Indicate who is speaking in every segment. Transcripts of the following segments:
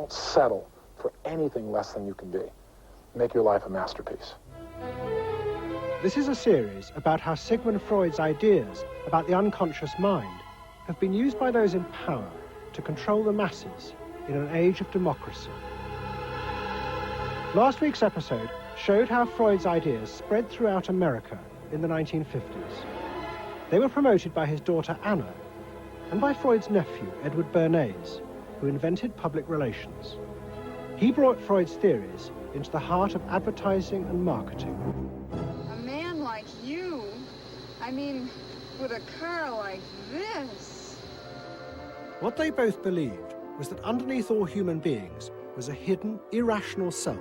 Speaker 1: Don't settle for anything less than you can be. Make your life a masterpiece.
Speaker 2: This is a series about how Sigmund Freud's ideas about the unconscious mind have been used by those in power to control the masses in an age of democracy. Last week's episode showed how Freud's ideas spread throughout America in the 1950s. They were promoted by his daughter Anna and by Freud's nephew, Edward Bernays, who invented public relations. He brought Freud's theories into the heart of advertising and marketing.
Speaker 3: A man like you, I mean, with a car like this.
Speaker 2: What they both believed was that underneath all human beings was a hidden, irrational self,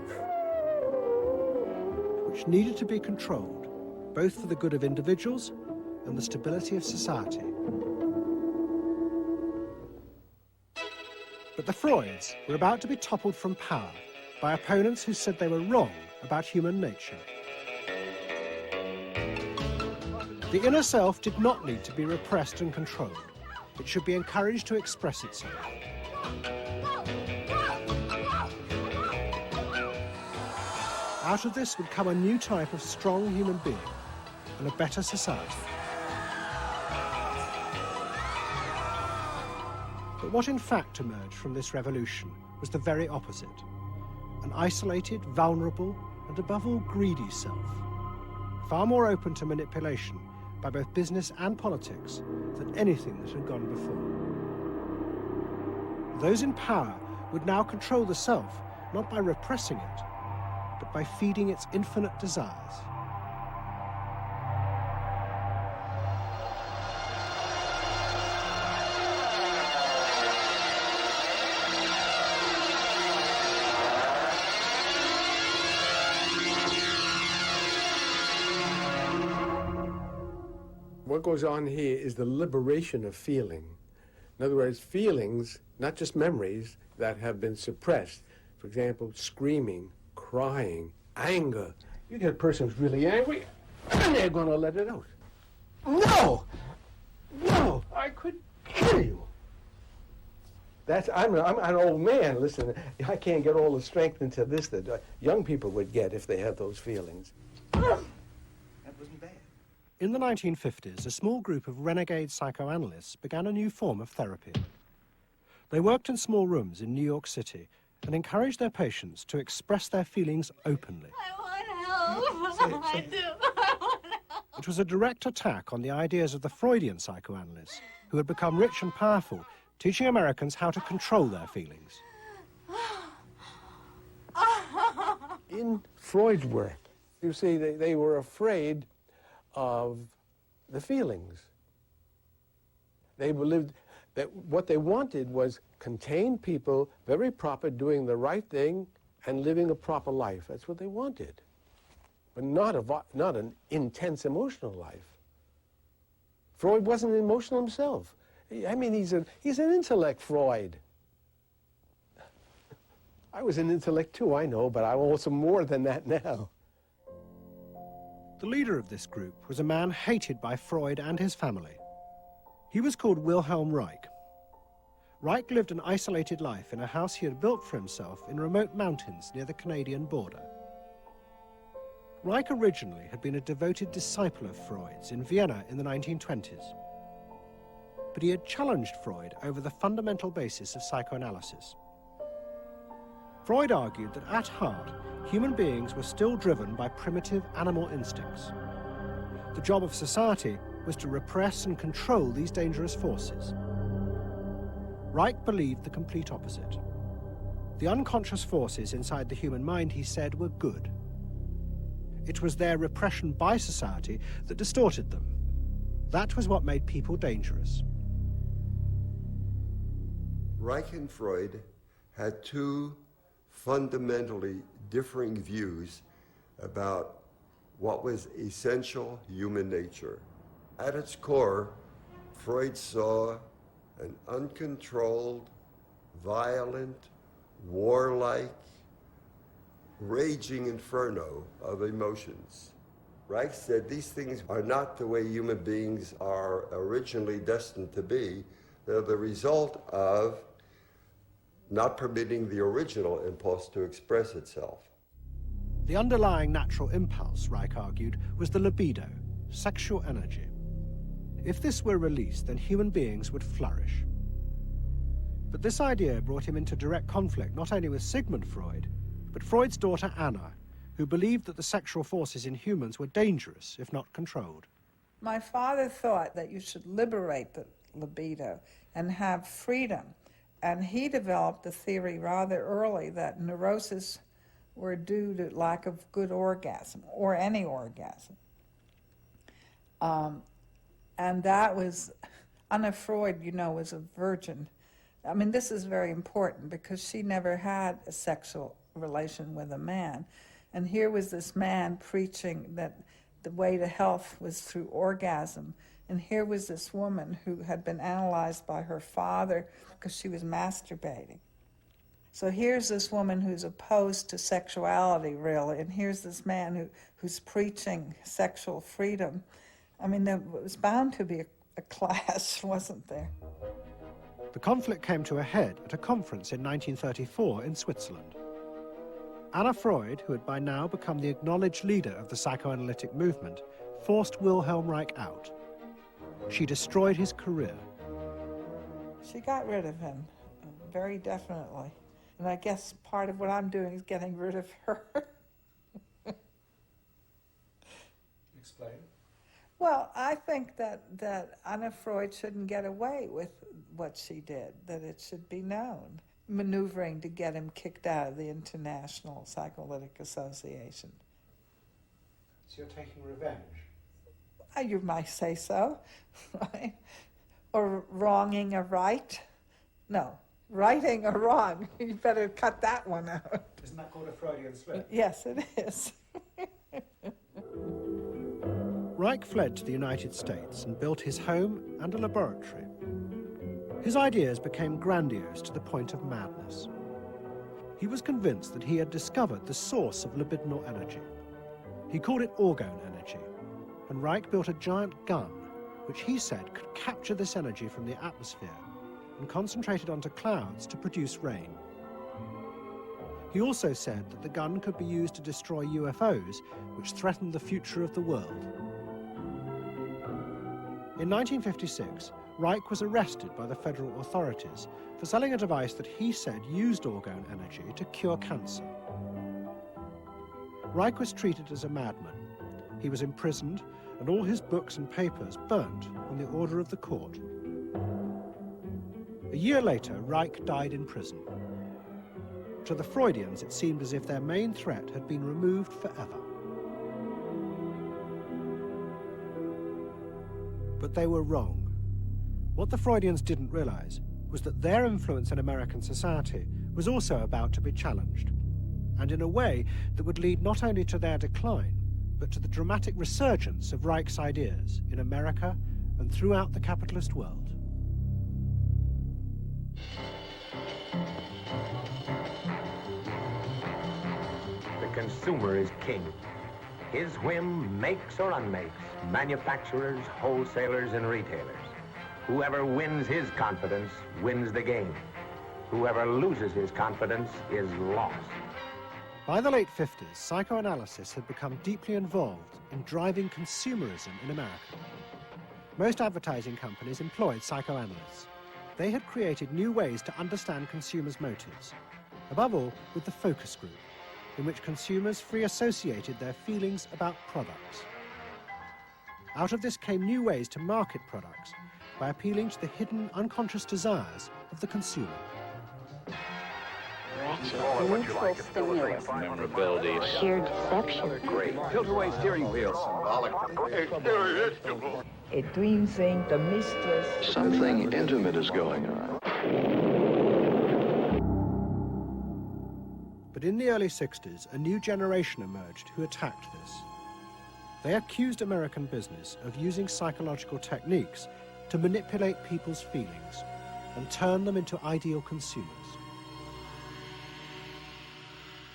Speaker 2: which needed to be controlled, both for the good of individuals and the stability of society. But the Freuds were about to be toppled from power by opponents who said they were wrong about human nature. The inner self did not need to be repressed and controlled. It should be encouraged to express itself. Out of this would come a new type of strong human being and a better society. But what in fact emerged from this revolution was the very opposite. An isolated, vulnerable, and above all greedy self, far more open to manipulation by both business and politics than anything that had gone before. Those in power would now control the self, not by repressing it, but by feeding its infinite desires.
Speaker 4: What goes on here is the liberation of feeling. In other words, feelings, not just memories, that have been suppressed. For example, screaming, crying, anger. You get a person who's really angry, and they're going to let it out. No! No! I could kill you. I'm an old man. Listen, I can't get all the strength into this that young people would get if they had those feelings. That wasn't bad.
Speaker 2: In the 1950s, a small group of renegade psychoanalysts began a new form of therapy. They worked in small rooms in New York City and encouraged their patients to express their feelings openly.
Speaker 5: I want help. I do. I want help.
Speaker 2: It was a direct attack on the ideas of the Freudian psychoanalysts, who had become rich and powerful, teaching Americans how to control their feelings.
Speaker 4: In Freud's work, you see, they were afraid of the feelings. They believed that what they wanted was contained people, very proper, doing the right thing and living a proper life. That's what they wanted, but not an intense emotional life. Freud wasn't emotional himself. I mean, he's an intellect, Freud. I was an intellect too, I know, but I'm also more than that now.
Speaker 2: The leader of this group was a man hated by Freud and his family. He was called Wilhelm Reich. Reich lived an isolated life in a house he had built for himself in remote mountains near the Canadian border. Reich originally had been a devoted disciple of Freud's in Vienna in the 1920s. But he had challenged Freud over the fundamental basis of psychoanalysis. Freud argued that at heart, human beings were still driven by primitive animal instincts. The job of society was to repress and control these dangerous forces. Reich believed the complete opposite. The unconscious forces inside the human mind, he said, were good. It was their repression by society that distorted them. That was what made people dangerous.
Speaker 6: Reich and Freud had two fundamentally differing views about what was essential human nature. At its core, Freud saw an uncontrolled, violent, warlike, raging inferno of emotions. Reich said these things are not the way human beings are originally destined to be. They're the result of not permitting the original impulse to express itself.
Speaker 2: The underlying natural impulse, Reich argued, was the libido, sexual energy. If this were released, then human beings would flourish. But this idea brought him into direct conflict not only with Sigmund Freud, but Freud's daughter Anna, who believed that the sexual forces in humans were dangerous if not controlled.
Speaker 7: My father thought that you should liberate the libido and have freedom. And he developed the theory rather early that neuroses were due to lack of good orgasm, or any orgasm. And that was, Anna Freud, you know, was a virgin. I mean, this is very important because she never had a sexual relation with a man. And here was this man preaching that the way to health was through orgasm. And here was this woman who had been analyzed by her father because she was masturbating. So here's this woman who's opposed to sexuality, really, and here's this man who's preaching sexual freedom. I mean, there was bound to be a clash, wasn't there?
Speaker 2: The conflict came to a head at a conference in 1934 in Switzerland. Anna Freud, who had by now become the acknowledged leader of the psychoanalytic movement, forced Wilhelm Reich out. She destroyed his career.
Speaker 7: She got rid of him, very definitely. And I guess part of what I'm doing is getting rid of her.
Speaker 2: Explain.
Speaker 7: Well, I think that Anna Freud shouldn't get away with what she did, that it should be known. Maneuvering to get him kicked out of the International Psychoanalytic Association.
Speaker 2: So you're taking revenge?
Speaker 7: You might say so, right? Or wronging a right? No, righting a wrong. You better cut that one out.
Speaker 2: Isn't that called a Freudian slip?
Speaker 7: Yes, it is.
Speaker 2: Reich fled to the United States and built his home and a laboratory. His ideas became grandiose to the point of madness. He was convinced that he had discovered the source of libidinal energy. He called it orgone energy, and Reich built a giant gun, which he said could capture this energy from the atmosphere and concentrate it onto clouds to produce rain. He also said that the gun could be used to destroy UFOs, which threatened the future of the world. In 1956, Reich was arrested by the federal authorities for selling a device that he said used orgone energy to cure cancer. Reich was treated as a madman. He was imprisoned and all his books and papers burnt on the order of the court. A year later, Reich died in prison. To the Freudians, it seemed as if their main threat had been removed forever. But they were wrong. What the Freudians didn't realize was that their influence in American society was also about to be challenged, and in a way that would lead not only to their decline, but to the dramatic resurgence of Reich's ideas in America and throughout the capitalist world.
Speaker 8: The consumer is king. His whim makes or unmakes manufacturers, wholesalers, and retailers. Whoever wins his confidence wins the game. Whoever loses his confidence is lost.
Speaker 2: By the late 50s, psychoanalysis had become deeply involved in driving consumerism in America. Most advertising companies employed psychoanalysts. They had created new ways to understand consumers' motives, above all with the focus group, in which consumers free associated their feelings about products. Out of this came new ways to market products by appealing to the hidden, unconscious desires of the consumer.
Speaker 9: Neutral stimulus.
Speaker 10: Memorability.
Speaker 9: Sheer deception.
Speaker 10: Tilt-away steering wheel.
Speaker 9: A dream thing, the mistress.
Speaker 10: Something intimate is going on.
Speaker 2: But in the early 60s, a new generation emerged who attacked this. They accused American business of using psychological techniques to manipulate people's feelings and turn them into ideal consumers.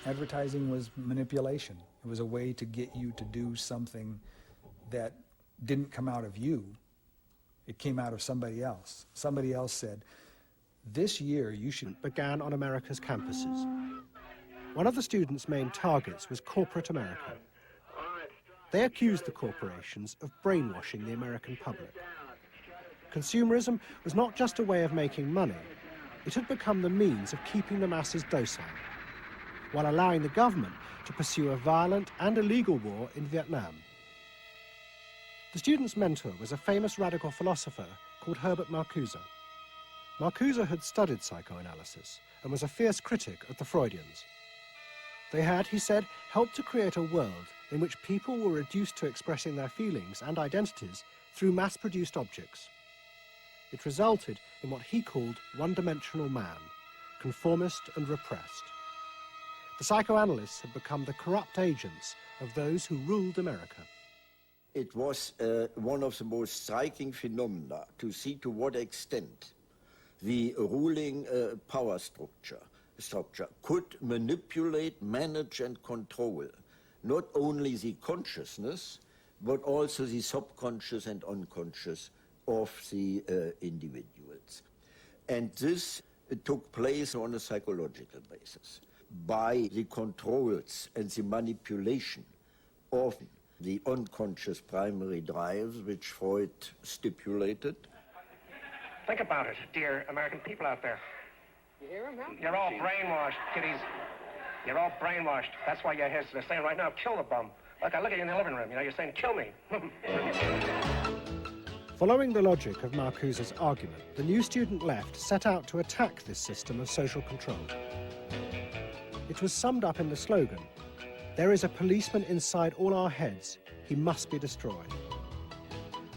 Speaker 11: Advertising was manipulation. It was a way to get you to do something that didn't come out of you. It came out of somebody else. Somebody else said, This year you should...
Speaker 2: began on America's campuses. One of the students' main targets was corporate America. They accused the corporations of brainwashing the American public. Consumerism was not just a way of making money, it had become the means of keeping the masses docile, while allowing the government to pursue a violent and illegal war in Vietnam. The student's mentor was a famous radical philosopher called Herbert Marcuse. Marcuse had studied psychoanalysis and was a fierce critic of the Freudians. They had, he said, helped to create a world in which people were reduced to expressing their feelings and identities through mass-produced objects. It resulted in what he called one-dimensional man, conformist and repressed. The psychoanalysts had become the corrupt agents of those who ruled America.
Speaker 12: It was one of the most striking phenomena to see to what extent the ruling power structure could manipulate, manage and control not only the consciousness but also the subconscious and unconscious of the individuals. And this took place on a psychological basis by the controls and the manipulation of the unconscious primary drives which Freud stipulated.
Speaker 8: Think about it, dear American people out there.
Speaker 3: You hear him, huh?
Speaker 8: You're all brainwashed, kiddies. You're all brainwashed. That's why you're here. They're saying right now, kill the bum. Look, I look at you in the living room. You know, you're saying, kill me.
Speaker 2: Following the logic of Marcuse's argument, the new student left set out to attack this system of social control. It was summed up in the slogan, "There is a policeman inside all our heads. He must be destroyed."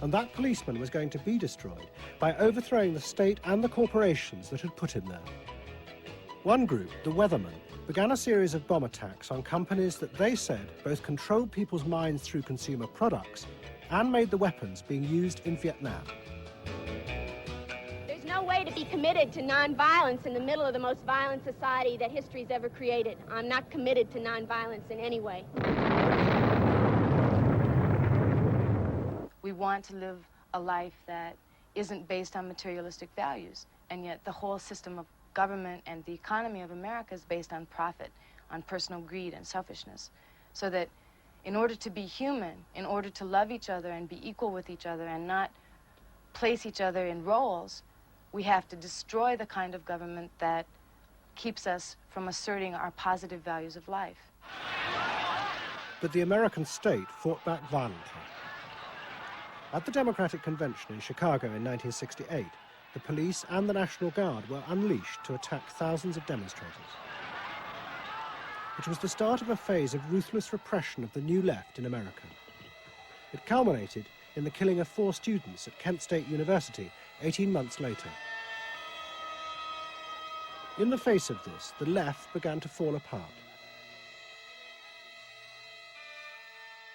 Speaker 2: And that policeman was going to be destroyed by overthrowing the state and the corporations that had put him there. One group, the Weathermen, began a series of bomb attacks on companies that they said both controlled people's minds through consumer products and made the weapons being used in Vietnam.
Speaker 13: There's no way to be committed to nonviolence in the middle of the most violent society that history's ever created. I'm not committed to nonviolence in any way.
Speaker 14: We want to live a life that isn't based on materialistic values, and yet the whole system of government and the economy of America is based on profit, on personal greed and selfishness. So that in order to be human, in order to love each other and be equal with each other and not place each other in roles, we have to destroy the kind of government that keeps us from asserting our positive values of life.
Speaker 2: But the American state fought back violently. At the Democratic Convention in Chicago in 1968, the police and the National Guard were unleashed to attack thousands of demonstrators. It was the start of a phase of ruthless repression of the new left in America. It culminated in the killing of 4 students at Kent State University 18 months later. In the face of this, the left began to fall apart.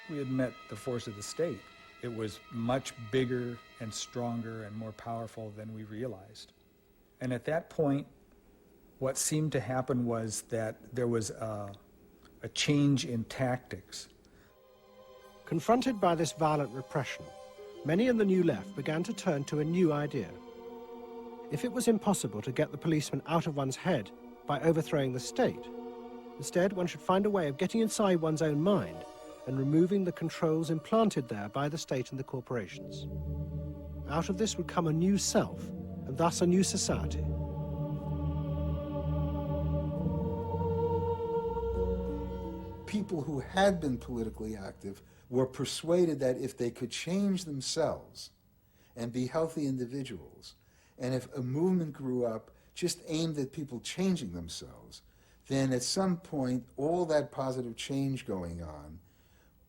Speaker 11: We had met the force of the state. It was much bigger and stronger and more powerful than we realized. And at that point, what seemed to happen was that there was a change in tactics.
Speaker 2: Confronted by this violent repression, many in the new left began to turn to a new idea. If it was impossible to get the policeman out of one's head by overthrowing the state, instead one should find a way of getting inside one's own mind and removing the controls implanted there by the state and the corporations. Out of this would come a new self, and thus a new society.
Speaker 15: People who had been politically active were persuaded that if they could change themselves and be healthy individuals, and if a movement grew up just aimed at people changing themselves, then at some point all that positive change going on,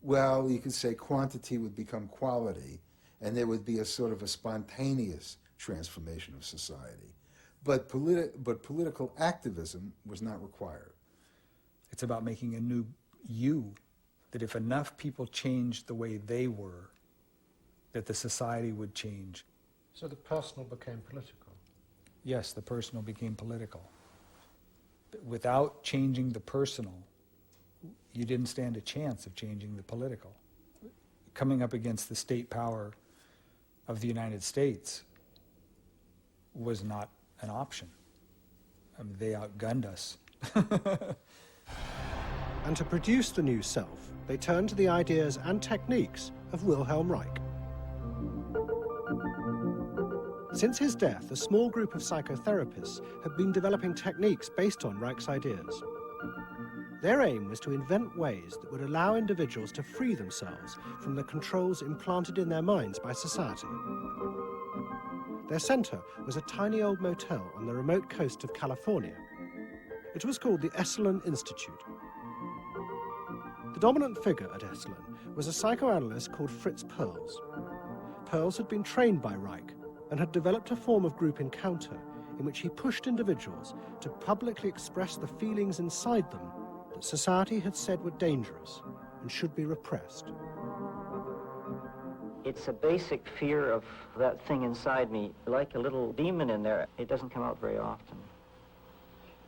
Speaker 15: well, you could say quantity would become quality, and there would be a sort of a spontaneous transformation of society. But political activism was not required.
Speaker 11: It's about making a new you, that if enough people changed the way they were, that the society would change.
Speaker 2: So the personal became political?
Speaker 11: Yes, the personal became political. Without changing the personal, you didn't stand a chance of changing the political. Coming up against the state power of the United States was not an option. I mean, they outgunned us.
Speaker 2: And to produce the new self, they turned to the ideas and techniques of Wilhelm Reich. Since his death, a small group of psychotherapists have been developing techniques based on Reich's ideas. Their aim was to invent ways that would allow individuals to free themselves from the controls implanted in their minds by society. Their center was a tiny old motel on the remote coast of California. It was called the Esalen Institute. The dominant figure at Esalen was a psychoanalyst called Fritz Perls. Perls had been trained by Reich and had developed a form of group encounter in which he pushed individuals to publicly express the feelings inside them that society had said were dangerous and should be repressed.
Speaker 16: It's a basic fear of that thing inside me, like a little demon in there. It doesn't come out very often.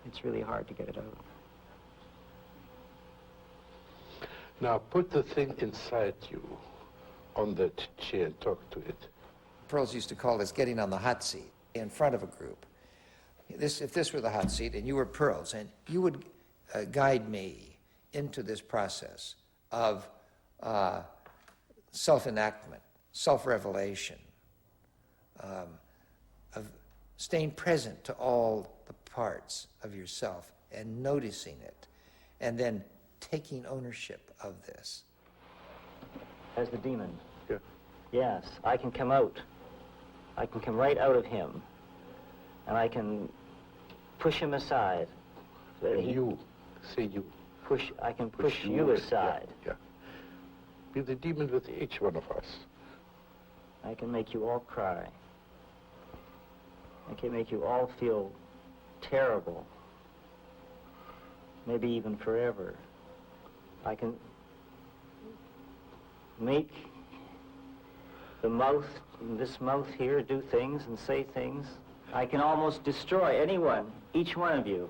Speaker 16: It's really hard to get it out.
Speaker 17: Now put the thing inside you on that chair and talk to it.
Speaker 18: Perls used to call this getting on the hot seat in front of a group. If this were the hot seat and you were Perls, and you would guide me into this process of self-enactment, self-revelation, of staying present to all the parts of yourself and noticing it, and then taking ownership of this.
Speaker 16: As the demon?
Speaker 17: Yeah.
Speaker 16: Yes, I can come out. I can come right out of him, and I can push him aside. So that
Speaker 17: you, say you.
Speaker 16: I can push you aside.
Speaker 17: Yeah. Be the demon with each one of us.
Speaker 16: I can make you all cry. I can make you all feel terrible. Maybe even forever. I can make the mouth, this mouth here, do things and say things. I can almost destroy anyone, each one of you,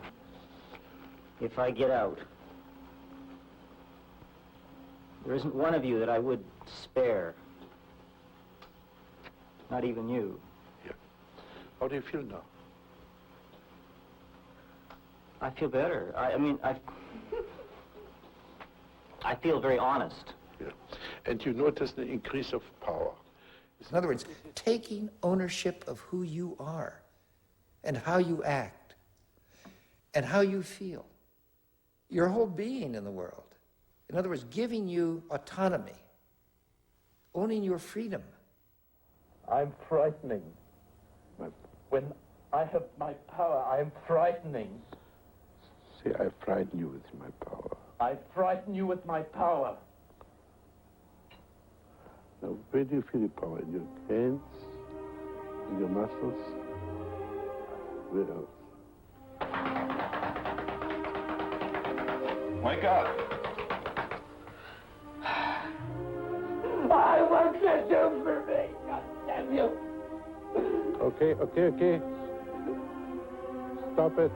Speaker 16: if I get out. There isn't one of you that I would spare. Not even you.
Speaker 17: Yeah. How do you feel now?
Speaker 16: I feel better. I mean, I feel very honest.
Speaker 17: Yeah. And you notice the increase of power.
Speaker 18: In other words, taking ownership of who you are and how you act and how you feel. Your whole being in the world. In other words, giving you autonomy, owning your freedom.
Speaker 19: I'm frightening. When I have my power, I am frightening.
Speaker 17: Say, I frighten you with my power.
Speaker 19: I frighten you with my power.
Speaker 17: Now, where do you feel the power? In your hands? In your muscles? Where else?
Speaker 10: Wake up.
Speaker 19: I want you to do for me. God damn you.
Speaker 17: Okay. Stop it.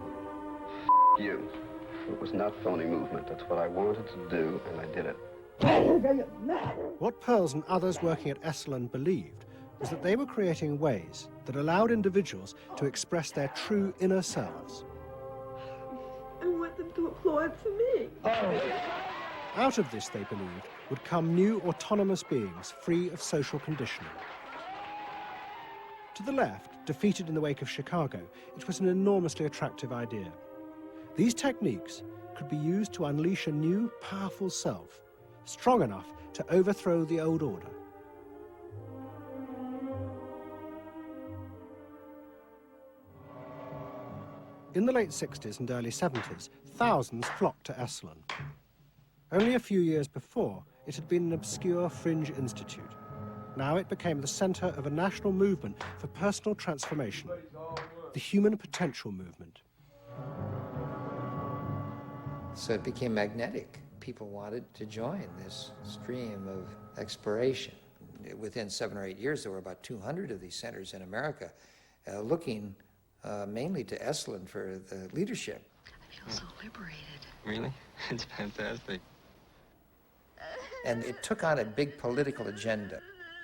Speaker 10: You. It was not phony movement. That's what I wanted to do, and I did it.
Speaker 2: What Perls and others working at Esalen believed was that they were creating ways that allowed individuals to express their true inner selves.
Speaker 20: I want them to applaud for me.
Speaker 2: Out of this, they believed, would come new autonomous beings free of social conditioning. To the left, defeated in the wake of Chicago, it was an enormously attractive idea. These techniques could be used to unleash a new, powerful self, strong enough to overthrow the old order. In the late 60s and early 70s, thousands flocked to Esalen. Only a few years before, it had been an obscure fringe institute. Now it became the center of a national movement for personal transformation, the human potential movement.
Speaker 18: So it became magnetic. People wanted to join this stream of exploration. Within 7 or 8 years, there were about 200 of these centers in America, looking mainly to Esalen for the leadership.
Speaker 20: I feel so liberated.
Speaker 10: Really? It's fantastic.
Speaker 18: And it took on a big political agenda.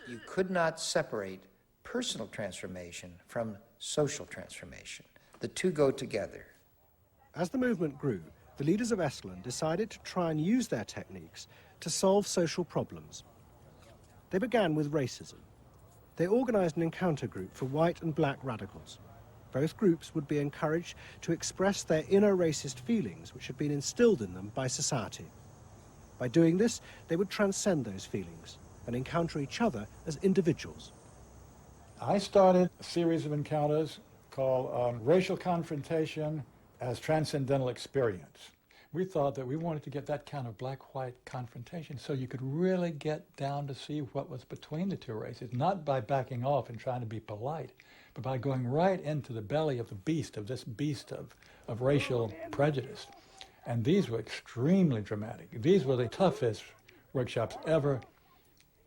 Speaker 18: You could not separate personal transformation from social transformation. The two go together.
Speaker 2: As the movement grew, the leaders of Esalen decided to try and use their techniques to solve social problems. They began with racism. They organized an encounter group for white and black radicals. Both groups would be encouraged to express their inner racist feelings which had been instilled in them by society. By doing this, they would transcend those feelings and encounter each other as individuals.
Speaker 11: I started a series of encounters called Racial Confrontation as Transcendental Experience. We thought that we wanted to get that kind of black-white confrontation so you could really get down to see what was between the two races, not by backing off and trying to be polite, but by going right into the belly of the beast, of this beast of racial prejudice. And these were extremely dramatic. These were the toughest workshops ever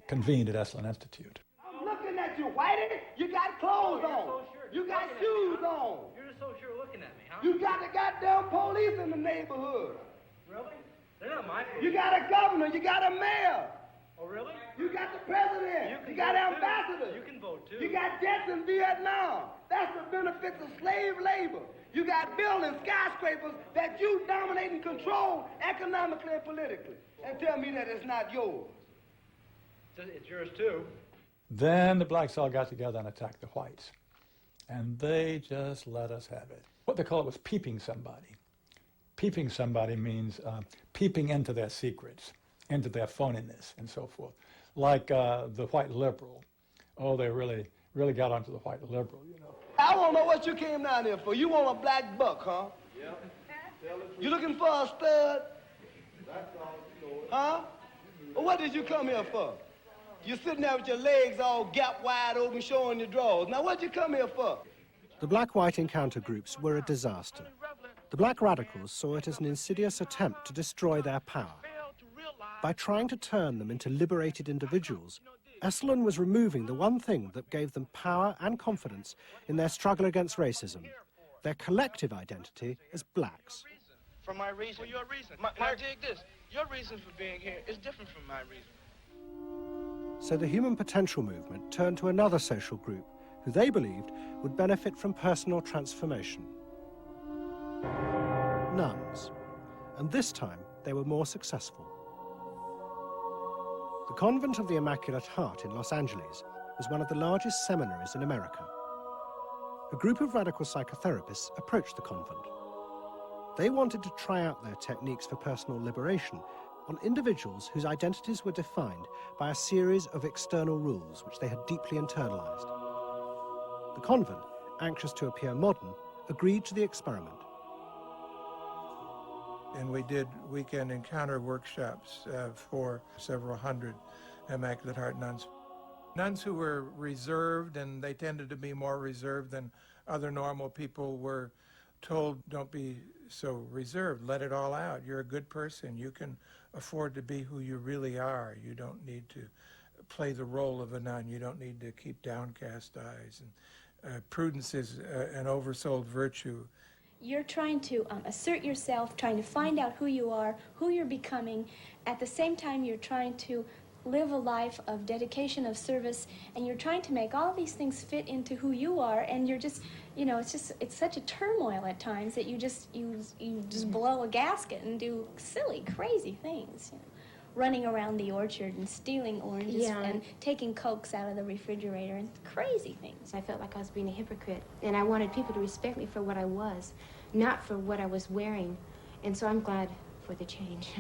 Speaker 11: convened at Esalen Institute.
Speaker 21: I'm looking at you, Whitey. You got clothes on. You got shoes on.
Speaker 22: You're so sure looking at me, huh?
Speaker 21: You got the goddamn police in the neighborhood.
Speaker 22: Really? They're not my police.
Speaker 21: You got a governor. You got a mayor.
Speaker 22: Oh, really?
Speaker 21: You got the president. You got ambassadors.
Speaker 22: You can vote, too.
Speaker 21: You got jets in Vietnam. That's the benefits of slave labor. You got buildings, skyscrapers that you dominate and control economically and politically. And tell me that it's not yours.
Speaker 22: It's yours, too.
Speaker 11: Then the blacks all got together and attacked the whites. And they just let us have it. What they call it was peeping somebody. Peeping somebody means peeping into their secrets, into their phoniness, and so forth. Like the white liberal. Oh, they really got onto the white liberal, you know.
Speaker 21: I want to know what you came down here for. You want a black buck, huh?
Speaker 22: Yeah.
Speaker 21: You looking for a stud? Huh? Well, what did you come here for? You're sitting there with your legs all gap wide open, showing your drawers. Now, what'd you come here for?
Speaker 2: The black-white encounter groups were a disaster. The black radicals saw it as an insidious attempt to destroy their power. By trying to turn them into liberated individuals, Esalen was removing the one thing that gave them power and confidence in their struggle against racism, their collective identity as blacks.
Speaker 22: For my reason. For your reason. Now, dig this. Your reason for being here is different from my reason.
Speaker 2: So the Human Potential movement turned to another social group who they believed would benefit from personal transformation. Nuns. And this time they were more successful. The Convent of the Immaculate Heart in Los Angeles was one of the largest seminaries in America. A group of radical psychotherapists approached the convent. They wanted to try out their techniques for personal liberation on individuals whose identities were defined by a series of external rules which they had deeply internalized. The convent, anxious to appear modern, agreed to the experiment.
Speaker 23: And we did weekend encounter workshops for several hundred Immaculate Heart nuns. Nuns who were reserved, and they tended to be more reserved than other normal people, were told, don't be so reserved, let it all out. You're a good person. You can afford to be who you really are. You don't need to play the role of a nun. You don't need to keep downcast eyes. And prudence is an oversold virtue.
Speaker 24: You're trying to assert yourself, trying to find out who you are, who you're becoming. At the same time, you're trying to live a life of dedication, of service, and you're trying to make all these things fit into who you are, and you're just, you know, it's such a turmoil at times that you just blow a gasket and do silly, crazy things, you know. Running around the orchard and stealing oranges and taking Cokes out of the refrigerator and crazy things.
Speaker 13: I felt like I was being a hypocrite, and I wanted people to respect me for what I was, not for what I was wearing. And so I'm glad for the change.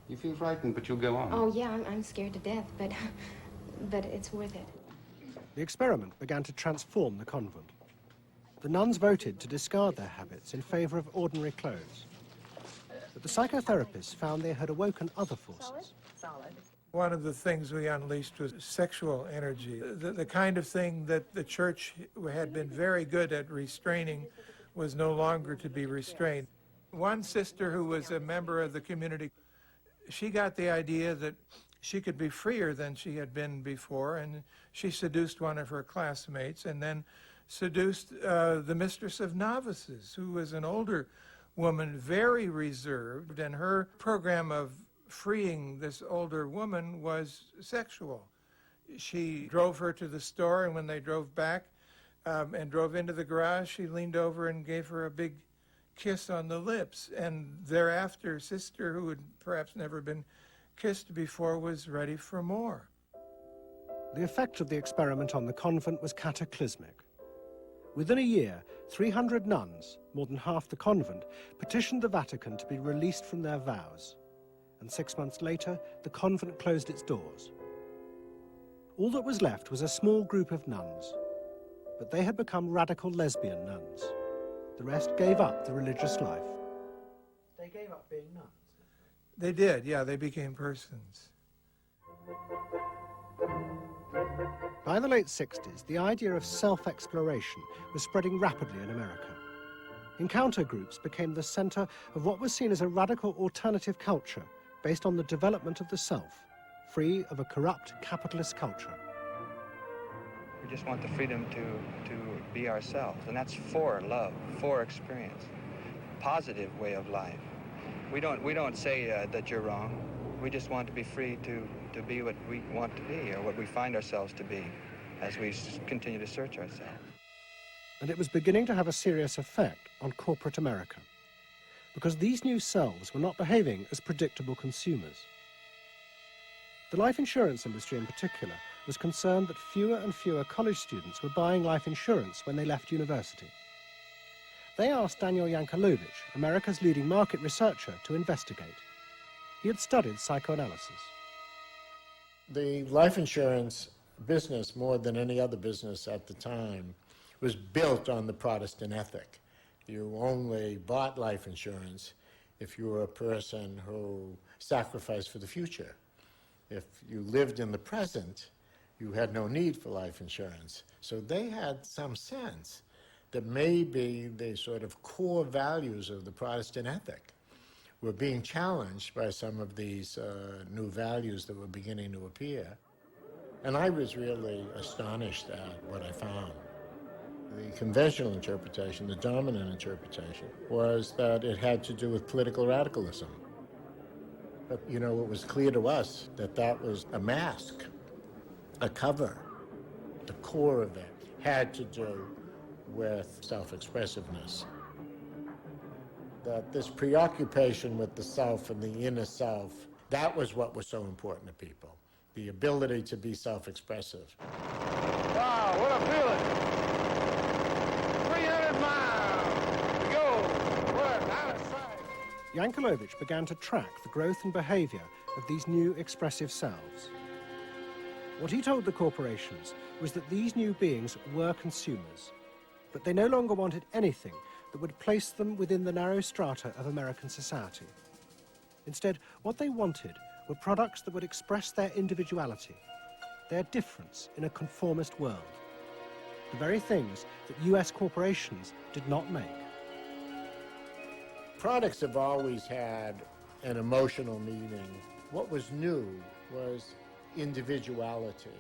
Speaker 10: You feel frightened, but you'll go on.
Speaker 13: Oh, yeah, I'm scared to death, but it's worth it.
Speaker 2: The experiment began to transform the convent. The nuns voted to discard their habits in favor of ordinary clothes. But the psychotherapists found they had awoken other forces.
Speaker 23: One of the things we unleashed was sexual energy. The kind of thing that the church had been very good at restraining was no longer to be restrained. One sister who was a member of the community, she got the idea that she could be freer than she had been before, and she seduced one of her classmates and then seduced the mistress of novices, who was an older woman, very reserved, and her program of freeing this older woman was sexual. She drove her to the store, and when they drove back, and drove into the garage. She leaned over and gave her a big kiss on the lips. And thereafter, Sister, who had perhaps never been kissed before, was ready for more.
Speaker 2: The effect of the experiment on the convent was cataclysmic. Within a year, 300 nuns, more than half the convent, petitioned the Vatican to be released from their vows. And 6 months later, the convent closed its doors. All that was left was a small group of nuns, but they had become radical lesbian nuns. The rest gave up the religious life. They gave up being nuns?
Speaker 23: They did, yeah, they became persons.
Speaker 2: By the late 60s, the idea of self-exploration was spreading rapidly in America. Encounter groups became the center of what was seen as a radical alternative culture based on the development of the self, free of a corrupt capitalist culture.
Speaker 1: We just want the freedom to be ourselves, and that's for love, for experience, positive way of life. We don't say that you're wrong. We just want to be free to be what we want to be, or what we find ourselves to be, as we continue to search ourselves.
Speaker 2: And it was beginning to have a serious effect on corporate America, because these new selves were not behaving as predictable consumers. The life insurance industry in particular was concerned that fewer and fewer college students were buying life insurance when they left university. They asked Daniel Yankelovich, America's leading market researcher, to investigate. He had studied psychoanalysis.
Speaker 4: The life insurance business, more than any other business at the time, was built on the Protestant ethic. You only bought life insurance if you were a person who sacrificed for the future. If you lived in the present, you had no need for life insurance. So they had some sense that maybe the sort of core values of the Protestant ethic were being challenged by some of these new values that were beginning to appear. And I was really astonished at what I found. The conventional interpretation, the dominant interpretation, was that it had to do with political radicalism. But, you know, it was clear to us that that was a mask, a cover. The core of it had to do with self-expressiveness. That this preoccupation with the self and the inner self, that was what was so important to people. The ability to be self-expressive.
Speaker 21: Wow, what a feeling! 300 miles to go. What out of sight.
Speaker 2: Yankelovich began to track the growth and behavior of these new expressive selves. What he told the corporations was that these new beings were consumers, but they no longer wanted anything that would place them within the narrow strata of American society. Instead, what they wanted were products that would express their individuality, their difference in a conformist world, the very things that US corporations did not make.
Speaker 4: Products have always had an emotional meaning. What was new was individuality.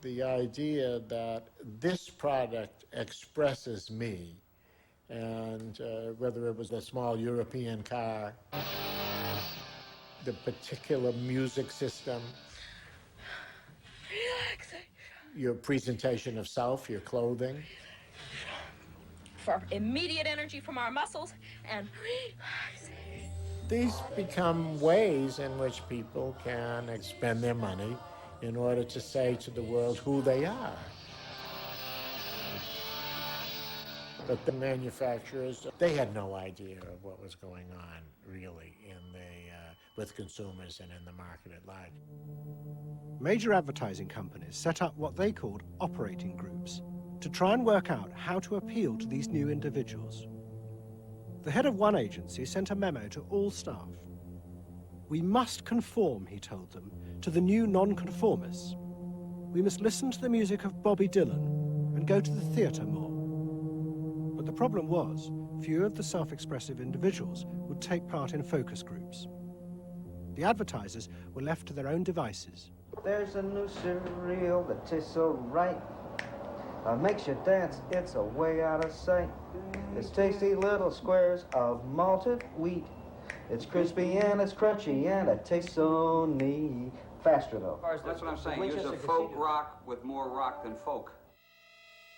Speaker 4: The idea that this product expresses me, and whether it was a small European car, the particular music system, your presentation of self, your clothing.
Speaker 5: For immediate energy from our muscles and
Speaker 4: These become ways in which people can spend their money in order to say to the world who they are. But the manufacturers, they had no idea of what was going on, really, with consumers and in the market at large.
Speaker 2: Major advertising companies set up what they called operating groups to try and work out how to appeal to these new individuals. The head of one agency sent a memo to all staff. We must conform, he told them, to the new nonconformists. We must listen to the music of Bobby Dylan and go to the theatre more. But the problem was, few of the self-expressive individuals would take part in focus groups. The advertisers were left to their own devices.
Speaker 6: There's a new cereal that tastes so right. Makes you dance, it's a way out of sight. It's tasty little squares of malted wheat. It's crispy and it's crunchy and it tastes so neat. Faster though.
Speaker 25: That's what I'm saying. Use a folk rock with more rock than folk.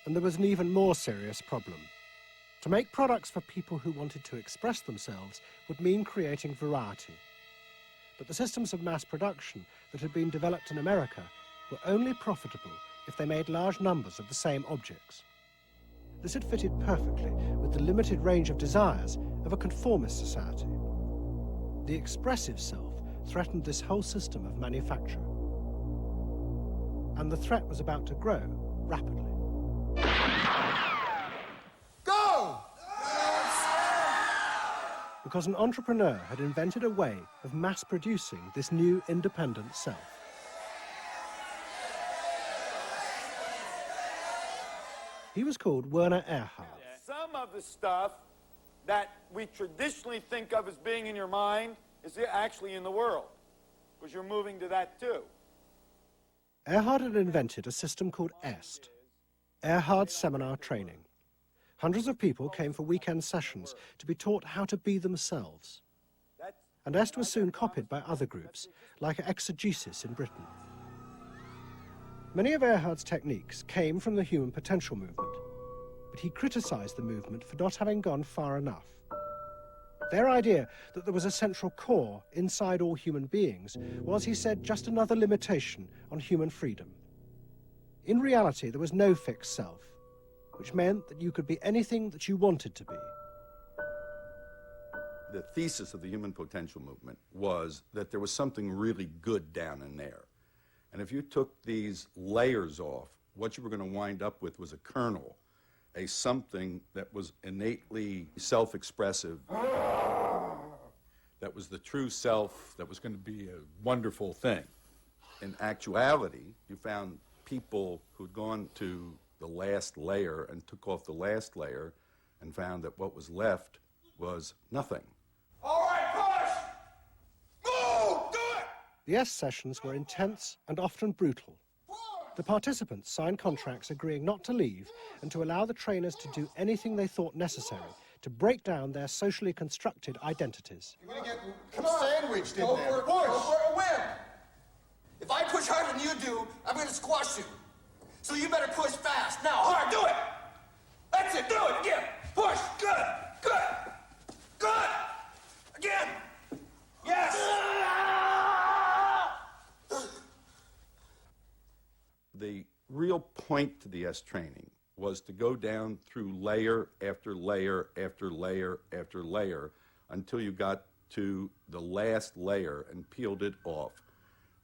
Speaker 2: And there was an even more serious problem. To make products for people who wanted to express themselves would mean creating variety. But the systems of mass production that had been developed in America were only profitable if they made large numbers of the same objects. This had fitted perfectly with the limited range of desires of a conformist society. The expressive self threatened this whole system of manufacture. And the threat was about to grow rapidly.
Speaker 3: Go!
Speaker 2: Because an entrepreneur had invented a way of mass-producing this new independent self. He was called Werner Erhard.
Speaker 3: Some of the stuff that we traditionally think of as being in your mind is actually in the world, because you're moving to that too.
Speaker 2: Erhard had invented a system called EST, Erhard Seminar Training. Hundreds of people came for weekend sessions to be taught how to be themselves. And EST was soon copied by other groups, like exegesis in Britain. Many of Erhard's techniques came from the human potential movement, but he criticized the movement for not having gone far enough. Their idea that there was a central core inside all human beings was, he said, just another limitation on human freedom. In reality, there was no fixed self, which meant that you could be anything that you wanted to be.
Speaker 7: The thesis of the human potential movement was that there was something really good down in there. And if you took these layers off, what you were going to wind up with was a kernel, a something that was innately self-expressive, that was the true self, that was going to be a wonderful thing. In actuality, you found people who'd gone to the last layer and took off the last layer and found that what was left was nothing.
Speaker 3: All right, push! Move! Do it!
Speaker 2: The EST sessions were intense and often brutal. The participants signed contracts agreeing not to leave and to allow the trainers to do anything they thought necessary to break down their socially constructed identities.
Speaker 3: You're gonna get sandwiched in there. Go for a win! If I push harder than you do, I'm gonna squash you. So you better push fast. Now, hard, do it! That's it, do it, again! Push, good, good, good! Again! Yes!
Speaker 7: The real point to the EST training was to go down through layer after layer after layer after layer until you got to the last layer and peeled it off,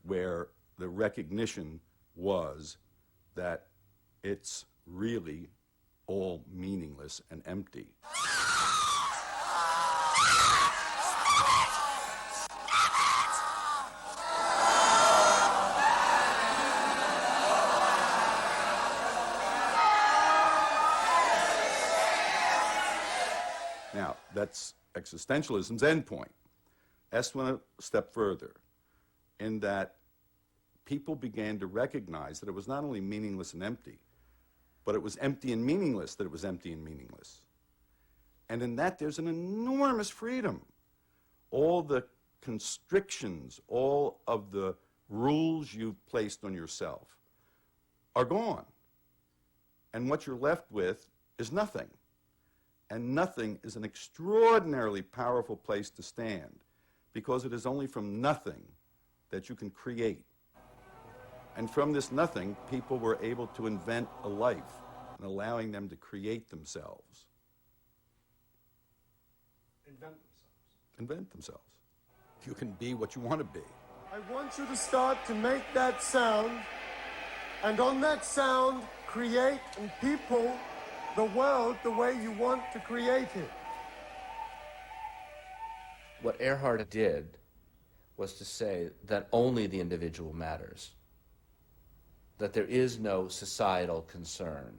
Speaker 7: where the recognition was that it's really all meaningless and empty. Now, that's existentialism's endpoint. EST went a step further in that people began to recognize that it was not only meaningless and empty, but it was empty and meaningless that it was empty and meaningless. And in that, there's an enormous freedom. All the constrictions, all of the rules you've placed on yourself are gone. And what you're left with is nothing. And nothing is an extraordinarily powerful place to stand, because it is only from nothing that you can create. And from this nothing, people were able to invent a life, and allowing them to create themselves. Invent themselves. You can be what you want to be.
Speaker 3: I want you to start to make that sound, and on that sound, create and people the world the way you want to create it.
Speaker 9: What Erhard did was to say that only the individual matters, that there is no societal concern,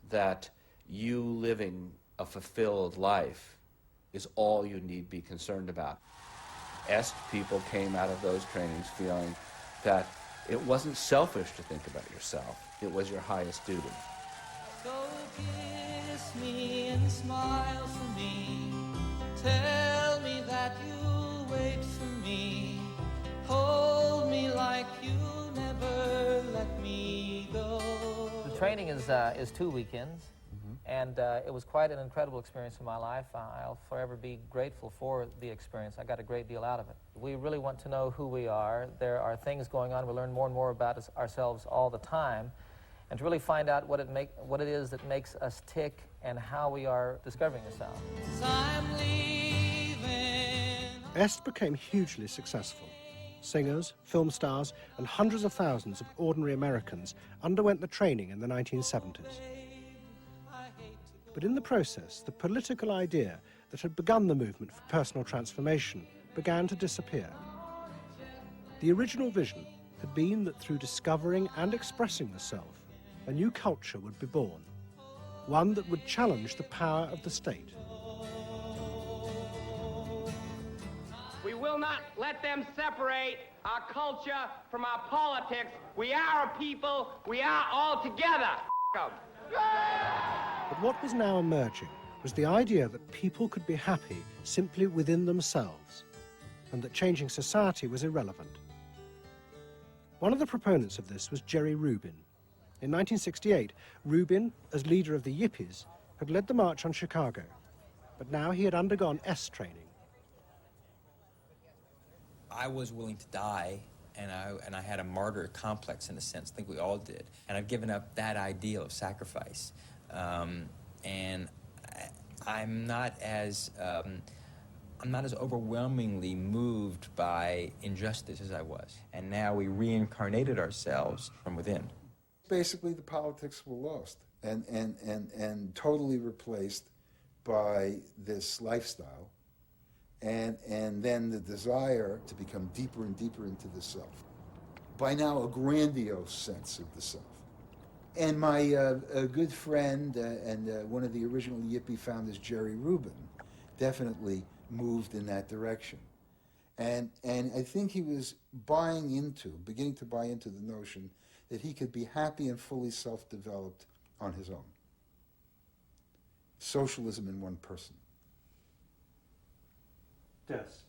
Speaker 9: that you living a fulfilled life is all you need be concerned about. EST people came out of those trainings feeling that it wasn't selfish to think about yourself, it was your highest duty.
Speaker 12: So kiss me and smile for me. Tell me that you'll wait for me. Hold me like you never let me go.
Speaker 8: training is 2 weekends, and it was quite an incredible experience in my life. I'll forever be grateful for the experience. I got a great deal out of it. We really want to know who we are. There are things going on. We learn more and more about ourselves all the time, and to really find out what it is that makes us tick and how we are discovering ourselves.
Speaker 2: Est became hugely successful. Singers, film stars, and hundreds of thousands of ordinary Americans underwent the training in the 1970s. But in the process, the political idea that had begun the movement for personal transformation began to disappear. The original vision had been that through discovering and expressing the self, a new culture would be born, one that would challenge the power of the state.
Speaker 14: We will not let them separate our culture from our politics. We are a people. We are all together.
Speaker 2: But what was now emerging was the idea that people could be happy simply within themselves, and that changing society was irrelevant. One of the proponents of this was Jerry Rubin. In 1968, Rubin, as leader of the Yippies, had led the march on Chicago, but now he had undergone S training.
Speaker 15: I was willing to die, and I had a martyr complex in a sense. I think we all did. And I've given up that ideal of sacrifice. And I'm not as overwhelmingly moved by injustice as I was. And now we reincarnated ourselves from within.
Speaker 16: Basically, the politics were lost and totally replaced by this lifestyle. And then the desire to become deeper and deeper into the self. By now, a grandiose sense of the self. And my a good friend and one of the original Yippie founders, Jerry Rubin, definitely moved in that direction. And I think he was beginning to buy into the notion that he could be happy and fully self-developed on his own. Socialism in one person.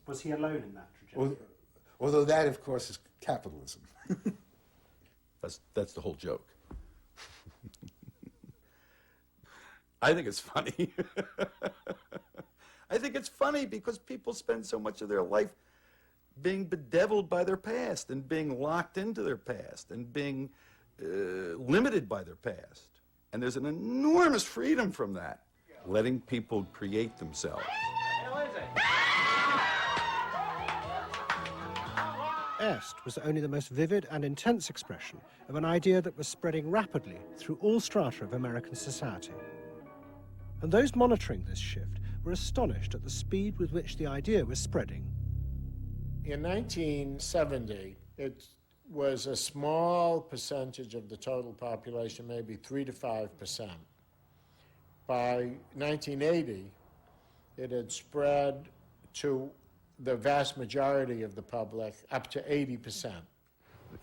Speaker 2: Was he alone in that trajectory?
Speaker 16: Although that, of course, is capitalism.
Speaker 7: That's the whole joke. I think it's funny. I think it's funny because people spend so much of their life being bedeviled by their past and being locked into their past and being limited by their past. And there's an enormous freedom from that, letting people create themselves.
Speaker 2: Est was only the most vivid and intense expression of an idea that was spreading rapidly through all strata of American society. And those monitoring this shift were astonished at the speed with which the idea was spreading.
Speaker 4: In 1970, it was a small percentage of the total population, maybe 3 to 5%. By 1980, it had spread to the vast majority of the public, up to 80%.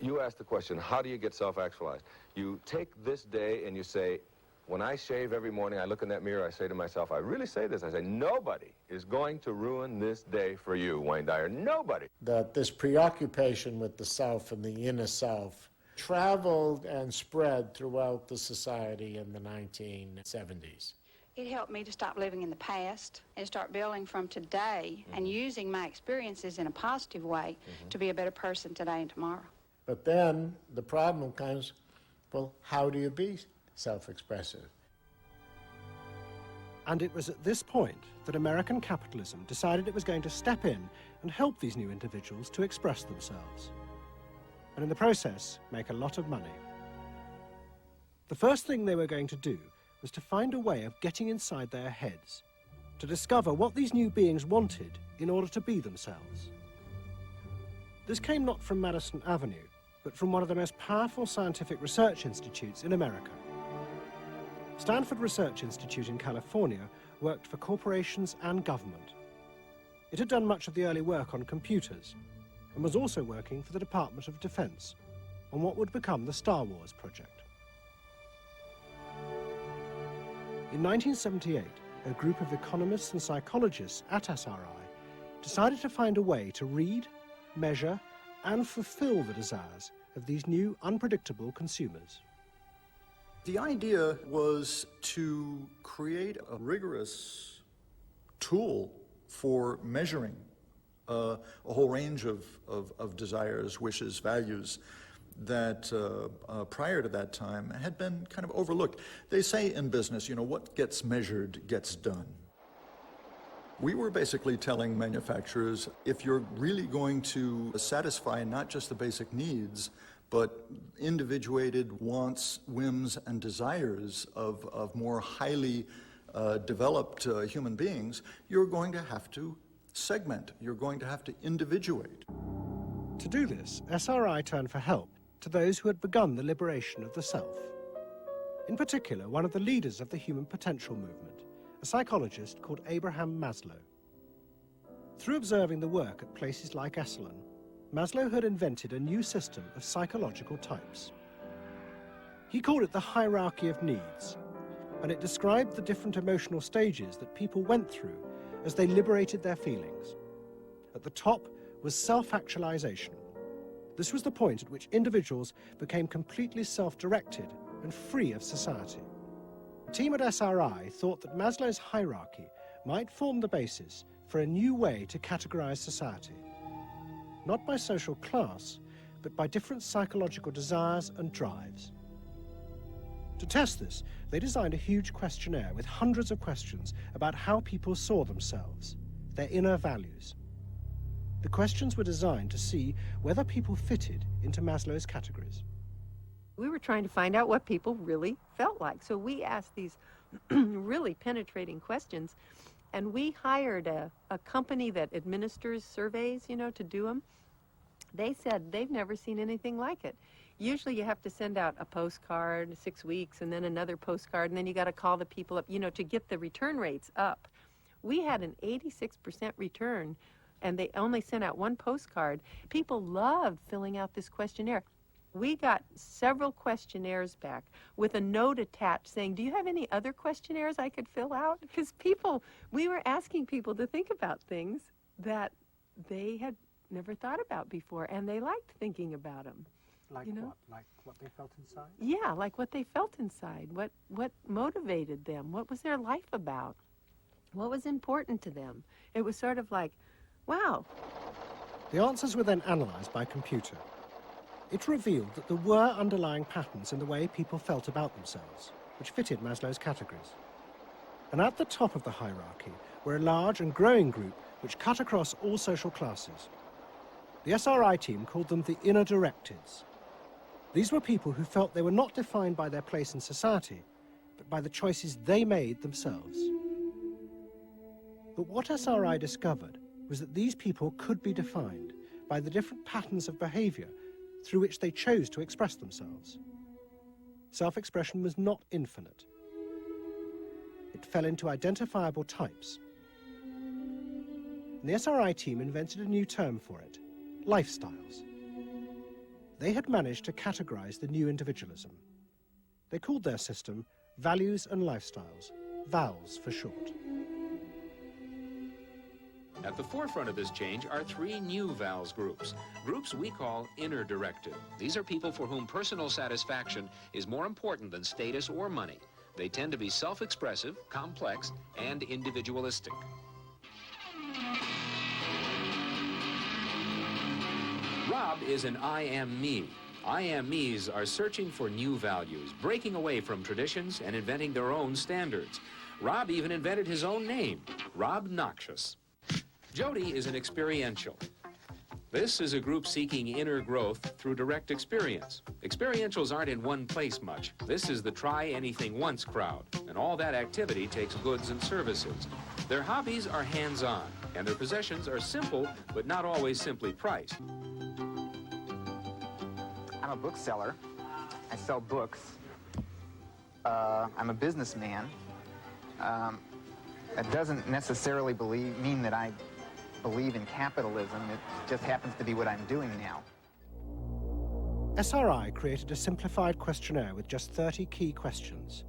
Speaker 25: You asked the question, how do you get self-actualized? You take this day and you say, when I shave every morning, I look in that mirror, I say to myself, I really say this, I say, nobody is going to ruin this day for you, Wayne Dyer, nobody.
Speaker 4: That this preoccupation with the self and the inner self traveled and spread throughout the society in the 1970s.
Speaker 26: It helped me to stop living in the past and start building from today and using my experiences in a positive way to be a better person today and tomorrow.
Speaker 4: But then the problem comes, well, how do you be self-expressive?
Speaker 2: And it was at this point that American capitalism decided it was going to step in and help these new individuals to express themselves, and in the process make a lot of money. The first thing they were going to do was to find a way of getting inside their heads, to discover what these new beings wanted in order to be themselves. This came not from Madison Avenue, but from one of the most powerful scientific research institutes in America. Stanford Research Institute in California worked for corporations and government. It had done much of the early work on computers and was also working for the Department of Defense on what would become the Star Wars project. In 1978, a group of economists and psychologists at SRI decided to find a way to read, measure, and fulfill the desires of these new, unpredictable consumers.
Speaker 11: The idea was to create a rigorous tool for measuring a whole range of desires, wishes, values that prior to that time had been kind of overlooked. They say in business, you know, what gets measured gets done. We were basically telling manufacturers, if you're really going to satisfy not just the basic needs, but individuated wants, whims, and desires of more highly developed human beings, you're going to have to segment, you're going to have to individuate.
Speaker 2: To do this, SRI turned for help to those who had begun the liberation of the self. In particular, one of the leaders of the human potential movement, a psychologist called Abraham Maslow. Through observing the work at places like Esalen, Maslow had invented a new system of psychological types. He called it the hierarchy of needs, and it described the different emotional stages that people went through as they liberated their feelings. At the top was self-actualization. This was the point at which individuals became completely self-directed and free of society. The team at SRI thought that Maslow's hierarchy might form the basis for a new way to categorize society, not by social class, but by different psychological desires and drives. To test this, they designed a huge questionnaire with hundreds of questions about how people saw themselves, their inner values. The questions were designed to see whether people fitted into Maslow's categories.
Speaker 17: We were trying to find out what people really felt like. So we asked these really penetrating questions, and we hired a company that administers surveys, you know, to do them. They said they've never seen anything like it. Usually you have to send out a postcard 6 weeks and then another postcard, and then you got to call the people up, you know, to get the return rates up. We had an 86% return, and they only sent out one postcard. People loved filling out this questionnaire. We got several questionnaires back with a note attached saying, do you have any other questionnaires I could fill out? Because we were asking people to think about things that they had never thought about before, and they liked thinking about them.
Speaker 2: Like, you know? What? Like what they felt inside?
Speaker 17: Yeah, like what they felt inside. What motivated them? What was their life about? What was important to them? It was sort of like, wow.
Speaker 2: The answers were then analyzed by computer. It revealed that there were underlying patterns in the way people felt about themselves, which fitted Maslow's categories. And at the top of the hierarchy were a large and growing group which cut across all social classes. The SRI team called them the inner directeds. These were people who felt they were not defined by their place in society, but by the choices they made themselves. But what SRI discovered was that these people could be defined by the different patterns of behavior through which they chose to express themselves. Self-expression was not infinite. It fell into identifiable types. And the SRI team invented a new term for it: lifestyles. They had managed to categorize the new individualism. They called their system Values and Lifestyles, VALS for short.
Speaker 18: At the forefront of this change are three new VALS groups we call inner directed. These are people for whom personal satisfaction is more important than status or money. They tend to be self-expressive, complex, and individualistic. Rob is an I am me. I am me's are searching for new values, breaking away from traditions and inventing their own standards. Rob even invented his own name, Rob Noxious. Jody is an experiential. This is a group seeking inner growth through direct experience. Experientials aren't in one place much. This is the try-anything-once crowd, and all that activity takes goods and services. Their hobbies are hands-on, and their possessions are simple, but not always simply priced.
Speaker 19: I'm a bookseller. I sell books. I'm a businessman. That doesn't necessarily mean that I believe in capitalism. It just happens to be what I'm doing now.
Speaker 2: SRI created a simplified questionnaire with just 30 key questions.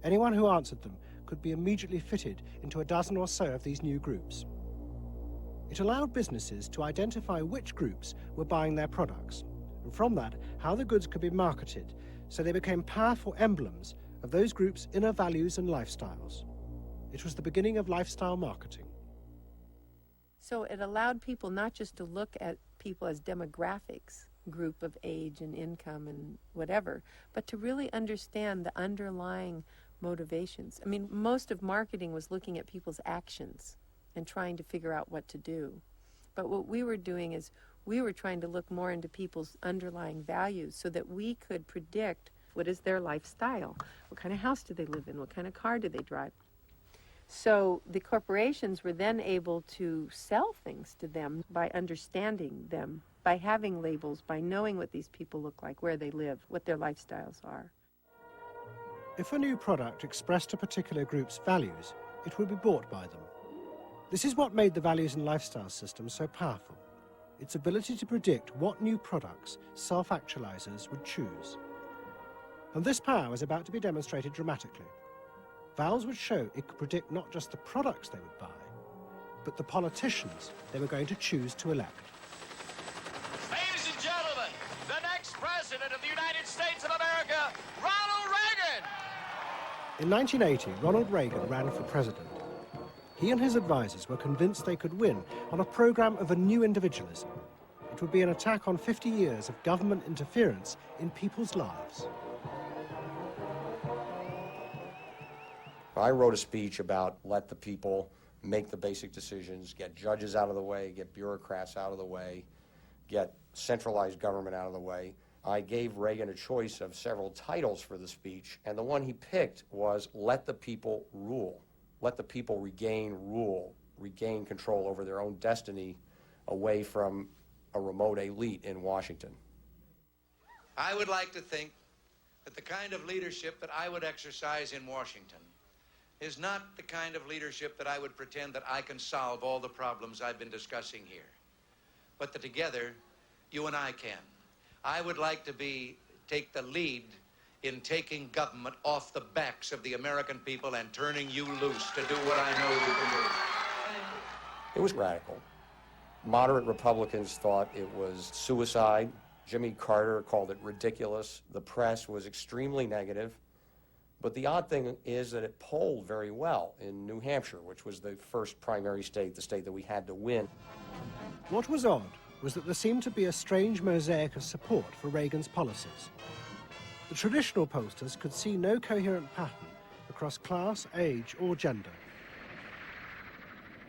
Speaker 2: Anyone who answered them could be immediately fitted into a dozen or so of these new groups. It allowed businesses to identify which groups were buying their products, and from that, how the goods could be marketed so they became powerful emblems of those groups' inner values and lifestyles. It was the beginning of lifestyle marketing.
Speaker 17: So it allowed people not just to look at people as demographics, group of age and income and whatever, but to really understand the underlying motivations. I mean, most of marketing was looking at people's actions and trying to figure out what to do. But what we were doing is we were trying to look more into people's underlying values so that we could predict what is their lifestyle, what kind of house do they live in, what kind of car do they drive. So the corporations were then able to sell things to them by understanding them, by having labels, by knowing what these people look like, where they live, what their lifestyles are.
Speaker 2: If a new product expressed a particular group's values, it would be bought by them. This is what made the values and lifestyle system so powerful, its ability to predict what new products self-actualizers would choose. And this power was about to be demonstrated dramatically. Valves would show it could predict not just the products they would buy, but the politicians they were going to choose to elect.
Speaker 10: Ladies and gentlemen, the next president of the United States of America, Ronald Reagan!
Speaker 2: In 1980, Ronald Reagan ran for president. He and his advisors were convinced they could win on a program of a new individualism. It would be an attack on 50 years of government interference in people's lives.
Speaker 13: I wrote a speech about let the people make the basic decisions, get judges out of the way, get bureaucrats out of the way, get centralized government out of the way. I gave Reagan a choice of several titles for the speech, and the one he picked was let the people rule. Let the people regain rule, regain control over their own destiny away from a remote elite in Washington.
Speaker 20: I would like to think that the kind of leadership that I would exercise in Washington is not the kind of leadership that I would pretend that I can solve all the problems I've been discussing here, but that together, you and I can. I would like to take the lead in taking government off the backs of the American people and turning you loose to do what I know you can do.
Speaker 13: It was radical. Moderate Republicans thought it was suicide. Jimmy Carter called it ridiculous. The press was extremely negative. But the odd thing is that it polled very well in New Hampshire, which was the first primary state, the state that we had to win.
Speaker 2: What was odd was that there seemed to be a strange mosaic of support for Reagan's policies. The traditional pollsters could see no coherent pattern across class, age, or gender.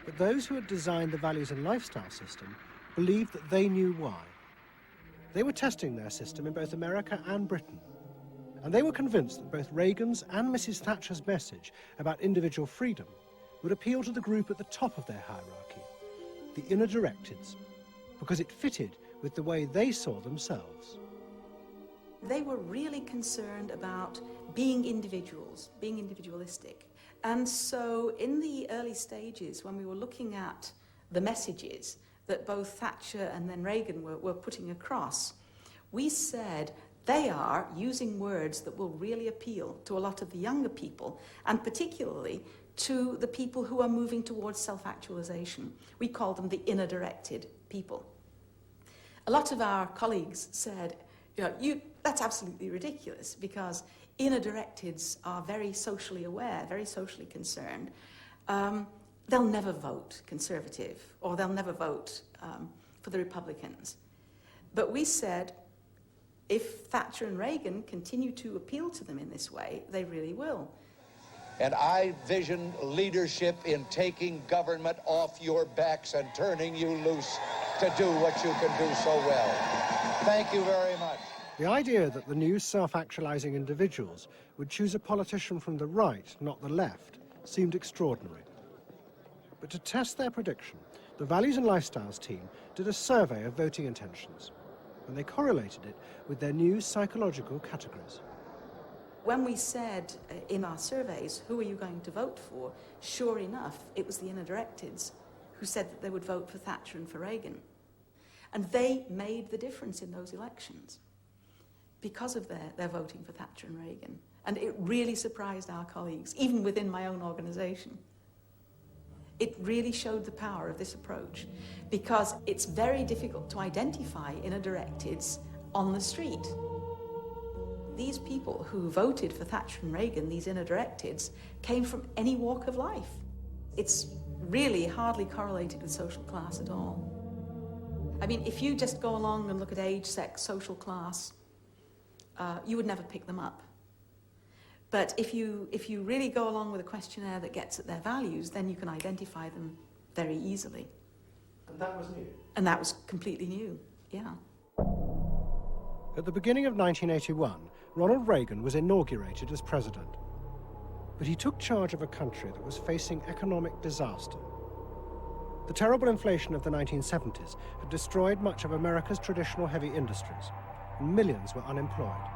Speaker 2: But those who had designed the values and lifestyle system believed that they knew why. They were testing their system in both America and Britain. And they were convinced that both Reagan's and Mrs. Thatcher's message about individual freedom would appeal to the group at the top of their hierarchy, the inner directeds, because it fitted with the way they saw themselves.
Speaker 22: They were really concerned about being individuals, being individualistic. And so in the early stages, when we were looking at the messages that both Thatcher and then Reagan were putting across, we said, they are using words that will really appeal to a lot of the younger people, and particularly to the people who are moving towards self-actualization. We call them the inner-directed people. A lot of our colleagues said, that's absolutely ridiculous, because inner-directeds are very socially aware, very socially concerned. They'll never vote Conservative, or they'll never vote for the Republicans. But we said, if Thatcher and Reagan continue to appeal to them in this way, they really will.
Speaker 20: And I vision leadership in taking government off your backs and turning you loose to do what you can do so well. Thank you very much.
Speaker 2: The idea that the new self-actualizing individuals would choose a politician from the right, not the left, seemed extraordinary. But to test their prediction, the Values and Lifestyles team did a survey of voting intentions, and they correlated it with their new psychological categories.
Speaker 22: When we said in our surveys, who are you going to vote for, sure enough, it was the inner-directeds who said that they would vote for Thatcher and for Reagan. And they made the difference in those elections because of their voting for Thatcher and Reagan. And it really surprised our colleagues, even within my own organisation. It really showed the power of this approach, because it's very difficult to identify inner-directeds on the street. these people who voted for Thatcher and Reagan, these inner directeds, came from any walk of life. It's really hardly correlated with social class at all. I mean, if you just go along and look at age, sex, social class, you would never pick them up. But if you really go along with a questionnaire that gets at their values, then you can identify them very easily.
Speaker 2: And that was new?
Speaker 22: And that was completely new, yeah.
Speaker 2: At the beginning of 1981, Ronald Reagan was inaugurated as president. But he took charge of a country that was facing economic disaster. The terrible inflation of the 1970s had destroyed much of America's traditional heavy industries, and millions were unemployed.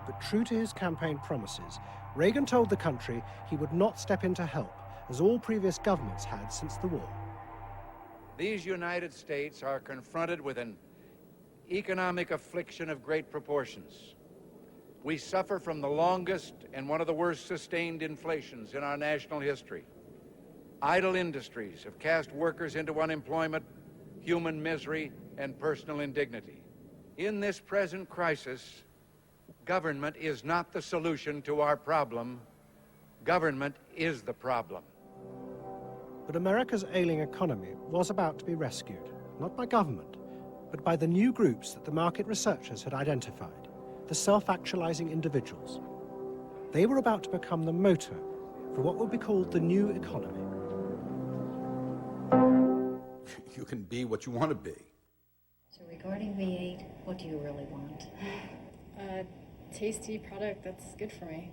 Speaker 2: But true to his campaign promises, Reagan told the country he would not step in to help, as all previous governments had since the war.
Speaker 1: These United States are confronted with an economic affliction of great proportions. We suffer from the longest and one of the worst sustained inflations in our national history. Idle industries have cast workers into unemployment, human misery, and personal indignity. In this present crisis, government is not the solution to our problem. Government is the problem.
Speaker 2: But America's ailing economy was about to be rescued, not by government, but by the new groups that the market researchers had identified, the self-actualizing individuals. They were about to become the motor for what would be called the new economy.
Speaker 7: You can be what you want to be.
Speaker 5: So regarding V8, what do you really want?
Speaker 6: A tasty product that's good for me.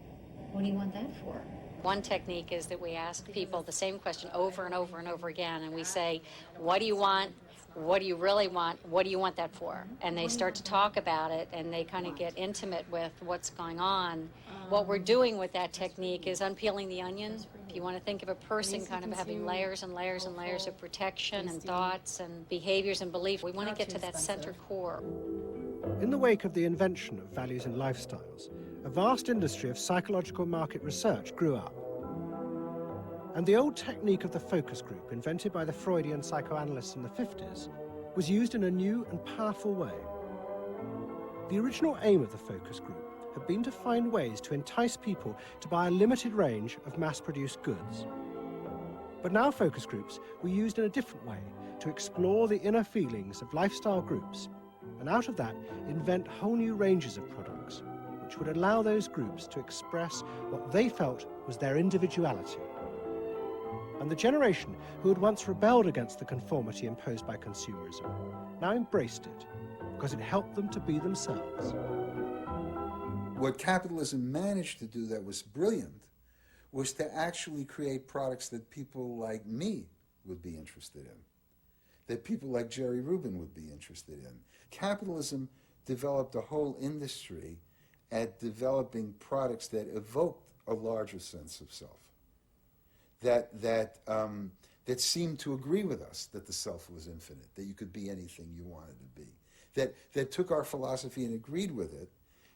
Speaker 5: What do you want that for?
Speaker 21: One technique is that we ask people the same question over and over and over again, and we say, what do you want? What do you really want? What do you want that for? And they start to talk about it, and they kind of get intimate with what's going on. What we're doing with that technique is unpeeling the onion. If you want to think of a person kind of having layers and layers and layers of protection and thoughts and behaviors and beliefs, we want to get to that center core.
Speaker 2: In the wake of the invention of values and lifestyles, a vast industry of psychological market research grew up. And the old technique of the focus group, invented by the Freudian psychoanalysts in the 50s, was used in a new and powerful way. The original aim of the focus group had been to find ways to entice people to buy a limited range of mass-produced goods. But now focus groups were used in a different way to explore the inner feelings of lifestyle groups, and out of that invent whole new ranges of products, which would allow those groups to express what they felt was their individuality. And the generation who had once rebelled against the conformity imposed by consumerism now embraced it because it helped them to be themselves.
Speaker 16: What capitalism managed to do that was brilliant was to actually create products that people like me would be interested in, that people like Jerry Rubin would be interested in. Capitalism developed a whole industry at developing products that evoked a larger sense of self, that seemed to agree with us that the self was infinite, that you could be anything you wanted to be, that took our philosophy and agreed with it,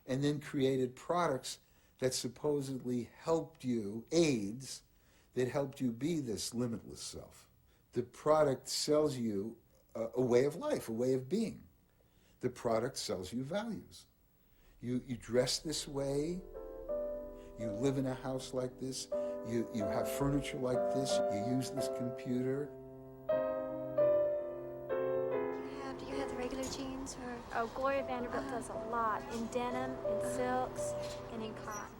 Speaker 16: and then created products that supposedly helped you, aids, that helped you be this limitless self. The product sells you a way of life, a way of being. The product sells you values. You dress this way, you live in a house like this, you have furniture like this, you use this computer.
Speaker 23: Do you have the regular jeans? Or Gloria Vanderbilt does a lot in denim, in silks, and in cotton.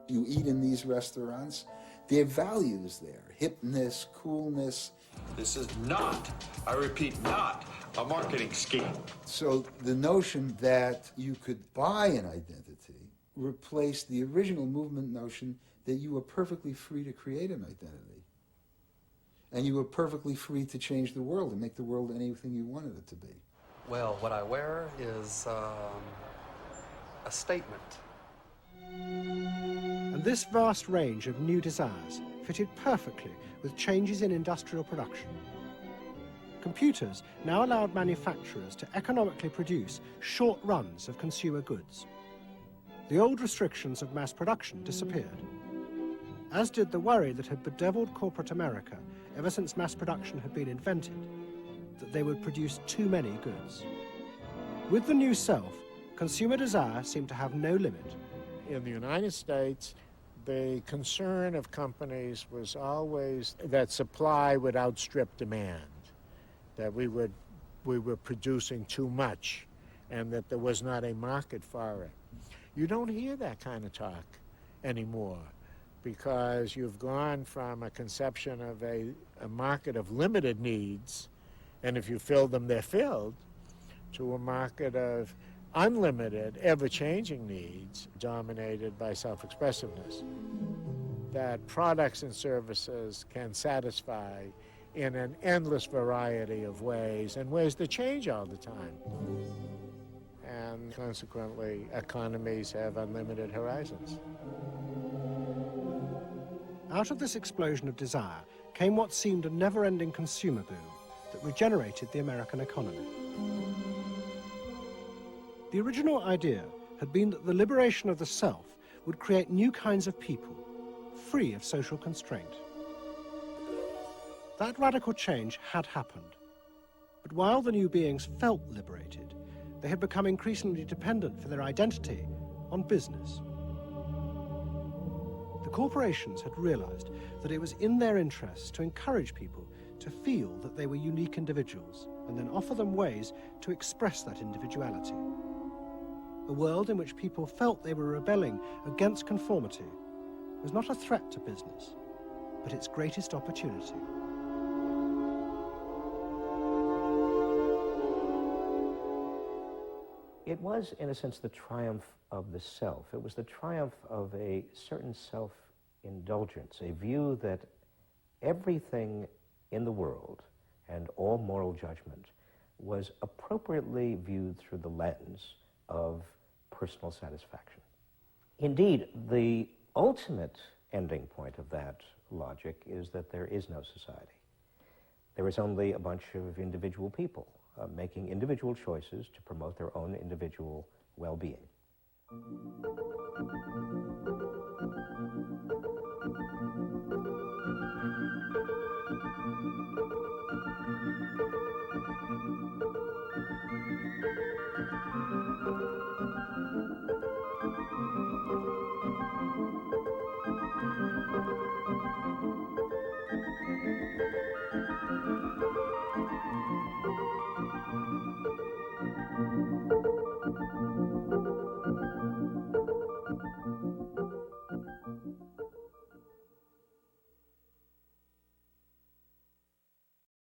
Speaker 16: You eat in these restaurants, there are values there, hipness, coolness.
Speaker 24: This is not, I repeat, not a marketing scheme.
Speaker 16: So the notion that you could buy an identity replaced the original movement notion that you were perfectly free to create an identity. And you were perfectly free to change the world and make the world anything you wanted it to be.
Speaker 27: Well, what I wear is a statement.
Speaker 2: And this vast range of new desires fitted perfectly with changes in industrial production. Computers now allowed manufacturers to economically produce short runs of consumer goods. The old restrictions of mass production disappeared, as did the worry that had bedeviled corporate America ever since mass production had been invented, that they would produce too many goods. With the new self consumer desire seemed to have no limit.
Speaker 4: In the United States, the concern of companies was always that supply would outstrip demand, that we were producing too much and that there was not a market for it. You don't hear that kind of talk anymore because you've gone from a conception of a market of limited needs, and if you fill them, they're filled, to a market of unlimited, ever-changing needs dominated by self-expressiveness, that products and services can satisfy in an endless variety of ways, and ways that change all the time. And consequently, economies have unlimited horizons.
Speaker 2: Out of this explosion of desire came what seemed a never-ending consumer boom that regenerated the American economy. The original idea had been that the liberation of the self would create new kinds of people, free of social constraint. That radical change had happened. But while the new beings felt liberated, they had become increasingly dependent for their identity on business. The corporations had realized that it was in their interests to encourage people to feel that they were unique individuals and then offer them ways to express that individuality. A world in which people felt they were rebelling against conformity was not a threat to business, but its greatest opportunity.
Speaker 3: It was, in a sense, the triumph of the self. It was the triumph of a certain self-indulgence, a view that everything in the world and all moral judgment was appropriately viewed through the lens of personal satisfaction. Indeed, the ultimate ending point of that logic is that there is no society. There is only a bunch of individual people making individual choices to promote their own individual well-being.